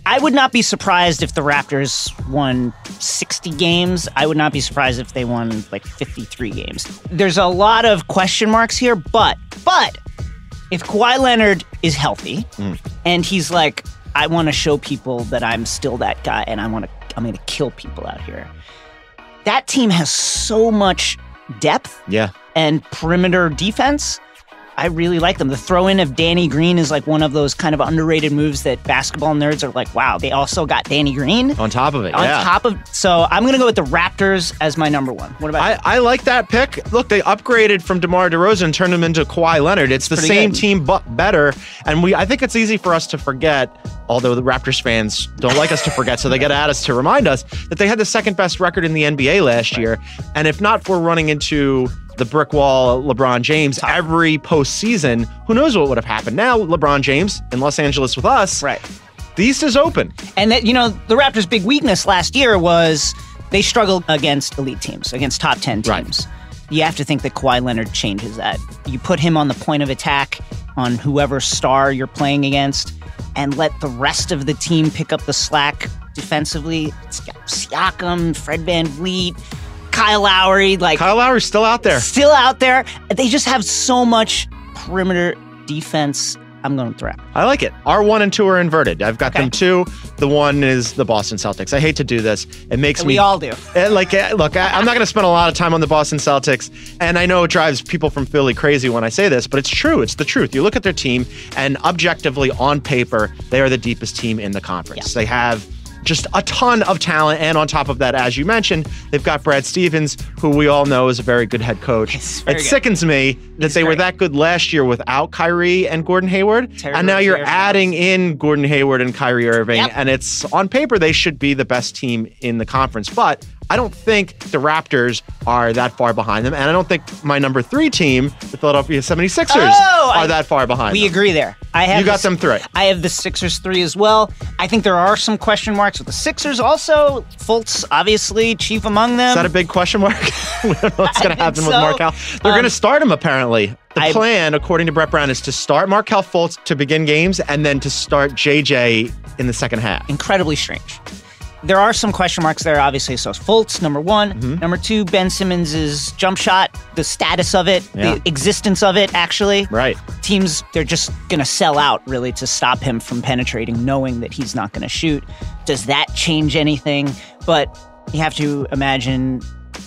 I would not be surprised if the Raptors won 60 games. I would not be surprised if they won like 53 games. There's a lot of question marks here, but if Kawhi Leonard is healthy and he's like, I want to show people that I'm still that guy and I'm going to kill people out here. That team has so much depth and perimeter defense. I really like them. The throw-in of Danny Green is like one of those kind of underrated moves that basketball nerds are like, wow, they also got Danny Green. On top of it, So I'm going to go with the Raptors as my number one. What about you? I like that pick. Look, they upgraded from DeMar DeRozan and turned him into Kawhi Leonard. It's the same team, but better. And I think it's easy for us to forget, although the Raptors fans don't like us to forget, so they get at us to remind us that they had the second best record in the NBA last year. And if not for running into the brick wall, LeBron James, every postseason, who knows what would have happened. Now, LeBron James in Los Angeles with us, the East is open. And that, the Raptors' big weakness last year was they struggled against elite teams, against top 10 teams. You have to think that Kawhi Leonard changes that. You put him on the point of attack on whoever star you're playing against and let the rest of the team pick up the slack defensively. It's got Siakam, Fred VanVleet, Kyle Lowry. Kyle Lowry's still out there. Still out there. They just have so much perimeter defense. I'm going with the Raptors. I like it. Our 1 and 2 are inverted. I've got them 2. The 1 is the Boston Celtics. I hate to do this. It makes me... We all do. Look, I'm not going to spend a lot of time on the Boston Celtics, and I know it drives people from Philly crazy when I say this, but it's true. It's the truth. You look at their team, and objectively, on paper, they are the deepest team in the conference. They have just a ton of talent, and on top of that, as you mentioned, they've got Brad Stevens, who we all know is a very good head coach. It sickens me that they were that good last year without Kyrie and Gordon Hayward, and now you're adding in Gordon Hayward and Kyrie Irving, and it's on paper they should be the best team in the conference, but I don't think the Raptors are that far behind them, and I don't think my number 3 team, the Philadelphia 76ers, are that far behind them. We agree there. You got them 3. I have the Sixers 3 as well. I think there are some question marks with the Sixers also. Fultz, obviously, chief among them. Is that a big question mark? We don't know what's going to happen with Markelle. They're going to start him, apparently. The plan, according to Brett Brown, is to start Markelle Fultz to begin games and then to start JJ in the second half. Incredibly strange. There are some question marks there, obviously. So Fultz, number 1. Number 2, Ben Simmons' jump shot, the status of it, the existence of it, actually. Teams, they're just going to sell out, really, to stop him from penetrating, knowing that he's not going to shoot. Does that change anything? But you have to imagine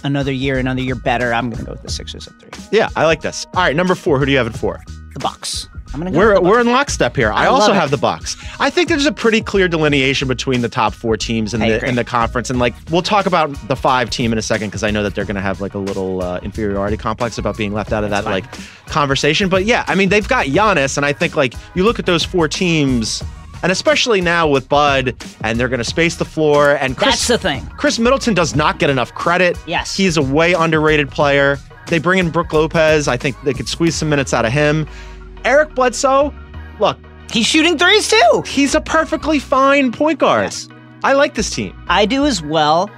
another year better. I'm going to go with the Sixers at 3. Yeah, I like this. All right, number 4. Who do you have at 4? The Bucks. I'm gonna go we're in lockstep here. I also have the Bucks. I think there's a pretty clear delineation between the top 4 teams in the conference, and we'll talk about the 5 team in a second because I know that they're going to have a little inferiority complex about being left out of that conversation. But yeah, I mean they've got Giannis, and I think you look at those 4 teams. And especially now with Bud, and they're going to space the floor. And that's the thing. Chris Middleton does not get enough credit. Yes. He's a way underrated player. They bring in Brook Lopez. I think they could squeeze some minutes out of him. Eric Bledsoe, look. He's shooting threes too. He's a perfectly fine point guard. Yes. I like this team. I do as well.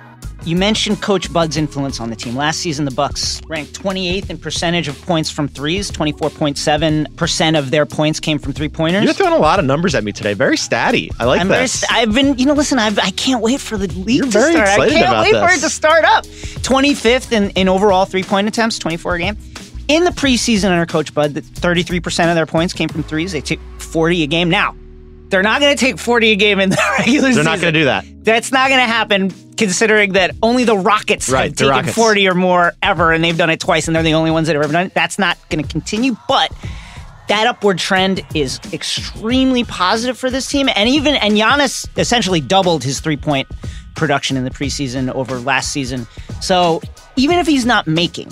You mentioned Coach Bud's influence on the team. Last season, the Bucks ranked 28th in percentage of points from threes. 24.7% of their points came from three-pointers. You're throwing a lot of numbers at me today. Very statty. I like this. I've been, listen, I can't wait for the league to start. I can't wait for it to start up. 25th in overall three-point attempts, 24 a game. In the preseason under Coach Bud, 33% of their points came from threes. They took 40 a game. Now, they're not going to take 40 a game in the regular season. They're not going to do that. That's not going to happen, considering that only the Rockets have taken 40 or more ever, and they've done it twice, and they're the only ones that have ever done it. That's not going to continue, but that upward trend is extremely positive for this team. And Giannis essentially doubled his three-point production in the preseason over last season. So even if he's not making,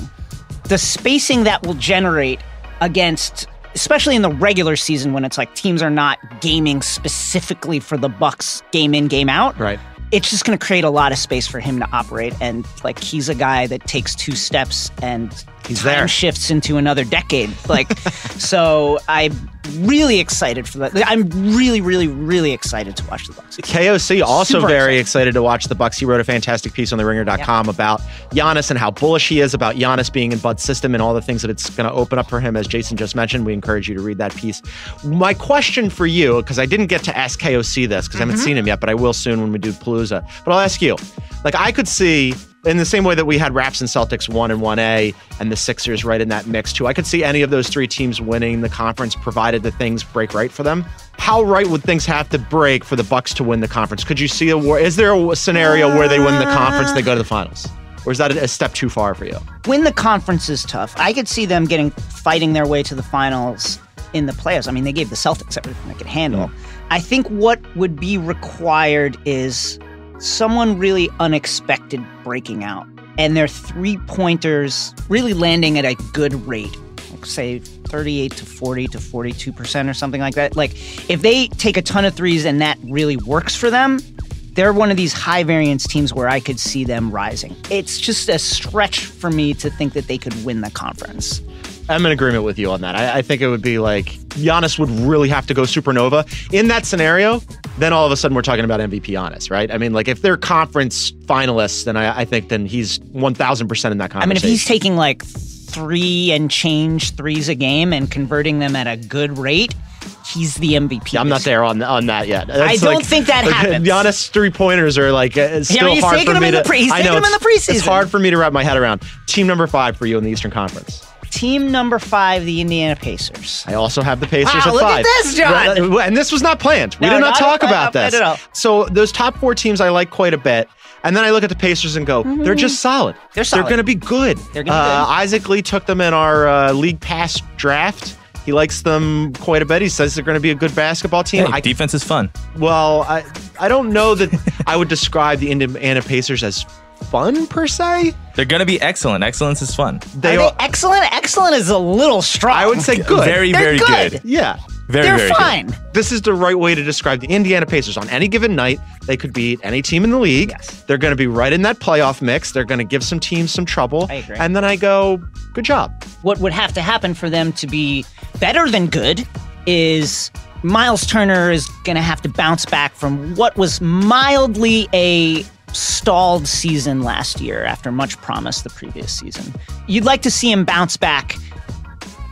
the spacing that will generate against, especially in the regular season when it's teams are not gaming specifically for the Bucks game in, game out. Right. It's just going to create a lot of space for him to operate. And he's a guy that takes 2 steps and He's time there. shifts into another decade. Like, so I'm really excited for that. I'm really, really, really excited to watch the Bucks. KOC also Super very excited to watch the Bucks. He wrote a fantastic piece on theringer.com about Giannis and how bullish he is about Giannis being in Bud's system and all the things that it's going to open up for him. As Jason just mentioned, we encourage you to read that piece. My question for you, because I didn't get to ask KOC this because I haven't seen him yet, but I will soon when we do Palooza. But I'll ask you. Like, I could see, in the same way that we had Raps and Celtics 1 and 1A and the Sixers right in that mix too, I could see any of those three teams winning the conference provided that things break right for them. How right would things have to break for the Bucks to win the conference? Could you see is there a scenario where they win the conference, they go to the finals? Or is that a step too far for you? Win the conference is tough. I could see them fighting their way to the finals in the playoffs. I mean, they gave the Celtics everything they could handle. I think what would be required is someone really unexpected breaking out and their three-pointers really landing at a good rate, like say 38 to 40 to 42% or something like that. Like, if they take a ton of threes and that really works for them, they're one of these high-variance teams where I could see them rising. It's just a stretch for me to think that they could win the conference. I'm in agreement with you on that. I think it would be like Giannis would really have to go supernova. In that scenario, then all of a sudden we're talking about MVP Giannis, right? I mean, like, if they're conference finalists, then I think then he's 1,000% in that conversation. I mean, if he's taking like 3 and change threes a game and converting them at a good rate, he's the MVP. I'm not there on that yet. I don't think that happens. Giannis 3-pointers are like still he's hard taking for me to. He's taking them in the preseason. It's hard for me to wrap my head around. Team number 5 for you in the Eastern Conference. Team number 5, the Indiana Pacers. I also have the Pacers at 5. Look at this, John. And this was not planned. We did not talk about this. So those top 4 teams I like quite a bit. And then I look at the Pacers and go, they're just solid. They're solid. They're going to be good. They're going to be good. Isaac Lee took them in our League Pass draft. He likes them quite a bit. He says they're going to be a good basketball team. Hey, defense is fun. Well, I don't know that I would describe the Indiana Pacers as fun per se. They're going to be excellent. Excellence is fun. Are they excellent? Excellent is a little strong. I would say good. Very, very good. Yeah. They're fine. Good. This is the right way to describe the Indiana Pacers. On any given night, they could beat any team in the league. Yes. They're going to be right in that playoff mix. They're going to give some teams some trouble. I agree. And then I go, good job. What would have to happen for them to be better than good is Miles Turner is going to have to bounce back from what was mildly a stalled season last year after much promise the previous season. You'd like to see him bounce back.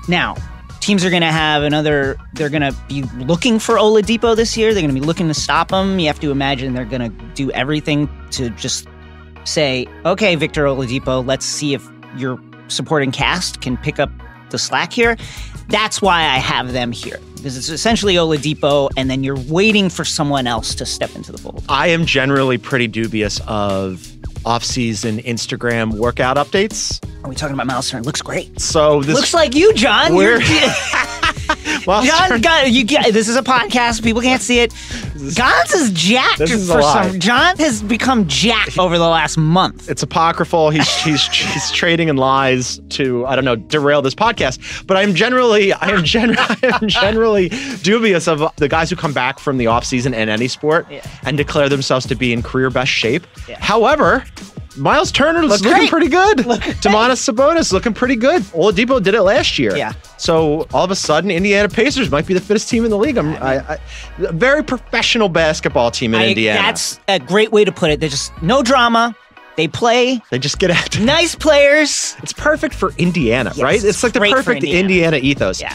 Now, teams are going to have they're going to be looking for Oladipo this year. They're going to be looking to stop him. You have to imagine they're going to do everything to just say, okay, Victor Oladipo, let's see if your supporting cast can pick up the slack here. That's why I have them here, because it's essentially Oladipo, and then you're waiting for someone else to step into the fold. I am generally pretty dubious of off-season Instagram workout updates. Are we talking about Miles Turner? Looks great. So this looks like you, John. John, this is a podcast. People can't see it. Gons is jacked for some. John has become jacked over the last month. It's apocryphal. He's trading in lies to, I don't know, derail this podcast. But I am generally dubious of the guys who come back from the offseason in any sport and declare themselves to be in career best shape. Yeah. However, Miles Turner's looking pretty good. Domantas Sabonis looking pretty good. Oladipo did it last year. Yeah. So all of a sudden, Indiana Pacers might be the fittest team in the league. A very professional basketball team in Indiana. That's a great way to put it. There's just no drama. They play. They just get after nice players. It's perfect for Indiana, right? It's like the perfect Indiana ethos. Yeah.